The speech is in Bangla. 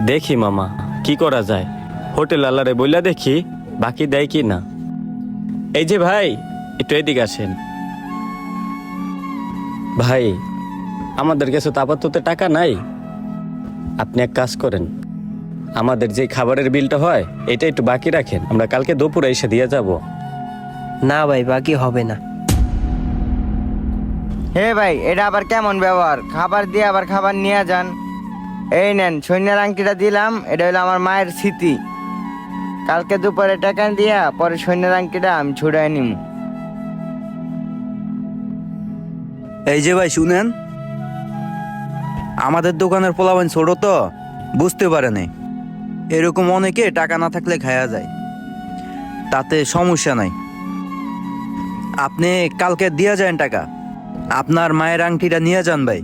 দেখি মামা কি করা যায়, হোটেল আল্লারে বইলা দেখি বাকি দেয় কি না। এই যে ভাই, একটু এদিকে আসেন। ভাই, আমাদের কাছে তো আপাতত টাকা নাই। আপনি এক কাজ করেন, আমাদের যে খাবারের বিলটা হয় এটা একটু বাকি রাখেন, আমরা কালকে দুপুরে এসে দিয়ে যাব। না ভাই, বাকি হবে না। হে ভাই, এটা আবার কেমন ব্যবহার? খাবার দিয়ে আবার খাবার নিয়ে যান। এই নেন, সৈন্যের আংটিটা দিলাম, এটা হলো আমার মায়ের স্মৃতি। কালকে দুপুরে টাকা দিয়া পরে সৈন্যের আংটিটা আমি ছুড়াই নিব। এই যে ভাই শুনেন, আমাদের দোকানের পোলাপান ছোট তো বুঝতে পারে নাই। এরকম অনেকে টাকা না থাকলে খায়া যায়, তাতে সমস্যা নাই। আপনি কালকে দিয়া যান টাকা, আপনার মায়ের আংটিটা নিয়ে যান ভাই।